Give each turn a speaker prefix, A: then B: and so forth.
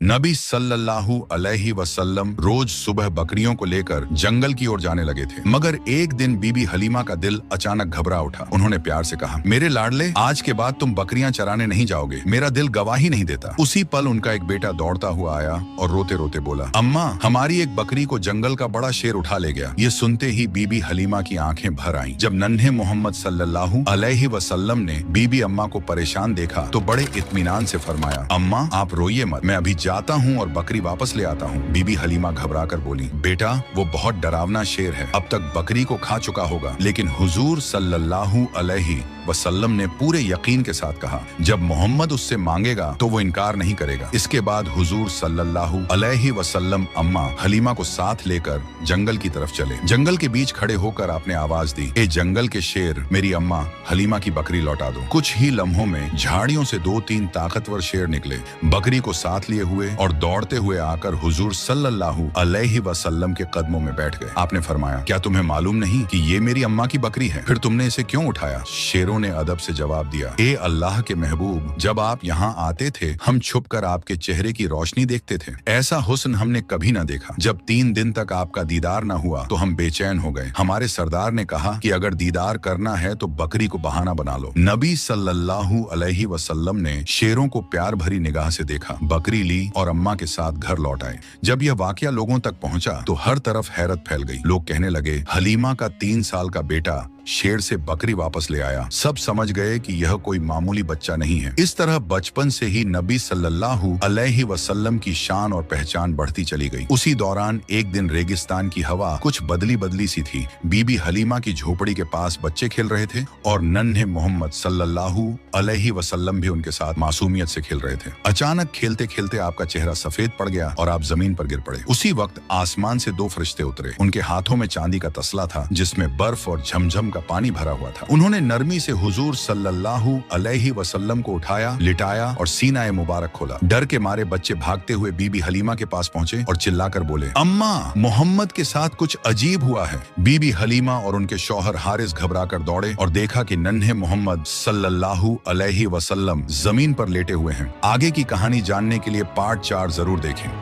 A: नबी सल्लल्लाहु अलैहि वसल्लम रोज सुबह बकरियों को लेकर जंगल की ओर जाने लगे थे, मगर एक दिन बीबी हलीमा का दिल अचानक घबरा उठा। उन्होंने प्यार से कहा, मेरे लाडले, आज के बाद तुम बकरियां चराने नहीं जाओगे, मेरा दिल गवाही नहीं देता। उसी पल उनका एक बेटा दौड़ता हुआ आया और रोते रोते बोला, अम्मा, हमारी एक बकरी को जंगल का बड़ा शेर उठा ले गया। ये सुनते ही बीबी हलीमा की आंखें भर आईं। जब नन्हे मोहम्मद सल्लल्लाहु अलैहि वसल्लम ने बीबी अम्मा को परेशान देखा तो बड़े इत्मीनान से फरमाया, अम्मा, आप रोइए मत, मैं अभी जाता हूँ और बकरी वापस ले आता हूँ। बीबी हलीमा घबरा कर बोली, बेटा, वो बहुत डरावना शेर है, अब तक बकरी को खा चुका होगा। लेकिन हुजूर सल्लल्लाहु अलैहि वसल्लम ने पूरे यकीन के साथ कहा, जब मोहम्मद उससे मांगेगा तो वो इनकार नहीं करेगा। इसके बाद हुजूर सल्लल्लाहु अलैहि वसल्लम अम्मा हलीमा को साथ लेकर जंगल की तरफ चले। जंगल के बीच खड़े होकर आपने आवाज दी, ए जंगल के शेर, मेरी अम्मा हलीमा की बकरी लौटा दो। कुछ ही लम्हों में झाड़ियों से 2-3 ताकतवर शेर निकले, बकरी को साथ लिए हुए और दौड़ते हुए आकर हुजूर सल्लल्लाहु अलैहि वसल्लम के कदमों में बैठ गए। आपने फरमाया, क्या तुम्हें मालूम नहीं कि ये मेरी अम्मा की बकरी है? फिर तुमने इसे क्यों उठाया? शेरों ने अदब से जवाब दिया, ए अल्लाह के महबूब, जब आप यहाँ आते थे हम छुपकर आपके चेहरे की रोशनी देखते थे। ऐसा हुस्न हमने कभी न देखा। जब 3 दिन तक आपका दीदार न हुआ तो हम बेचैन हो गए। हमारे सरदार ने कहा कि अगर दीदार करना है तो बकरी को बहाना बना लो। नबी सल्लल्लाहु अलैहि वसल्लम ने शेरों को प्यार भरी निगाह से देखा, बकरी ली और अम्मा के साथ घर लौट आए। जब यह वाकया लोगों तक पहुंचा तो हर तरफ हैरत फैल गई। लोग कहने लगे, हलीमा का 3 साल का बेटा शेर से बकरी वापस ले आया। सब समझ गए कि यह कोई मामूली बच्चा नहीं है। इस तरह बचपन से ही नबी सल्लल्लाहु अलैहि वसल्लम की शान और पहचान बढ़ती चली गई। उसी दौरान एक दिन रेगिस्तान की हवा कुछ बदली बदली सी थी। बीबी हलीमा की झोपड़ी के पास बच्चे खेल रहे थे और नन्हे मोहम्मद सल्लल्लाहु अलैहि वसल्लम भी उनके साथ मासूमियत से खेल रहे थे। अचानक खेलते खेलते आपका चेहरा सफेद पड़ गया और आप जमीन पर गिर पड़े। उसी वक्त आसमान से 2 फरिश्ते उतरे। उनके हाथों में चांदी का तसला था जिसमें बर्फ और झमझम का पानी भरा हुआ था। उन्होंने नरमी से हुजूर सल्लल्लाहु अलैहि वसल्लम को उठाया, लिटाया और सीना मुबारक खोला। डर के मारे बच्चे भागते हुए बीबी हलीमा के पास पहुंचे और चिल्लाकर बोले, अम्मा, मोहम्मद के साथ कुछ अजीब हुआ है। बीबी हलीमा और उनके शौहर हारिस घबराकर दौड़े और देखा कि नन्हे मोहम्मद सल्लल्लाहु अलैहि वसल्लम जमीन पर लेटे हुए हैं। आगे की कहानी जानने के लिए पार्ट 4 जरूर देखें।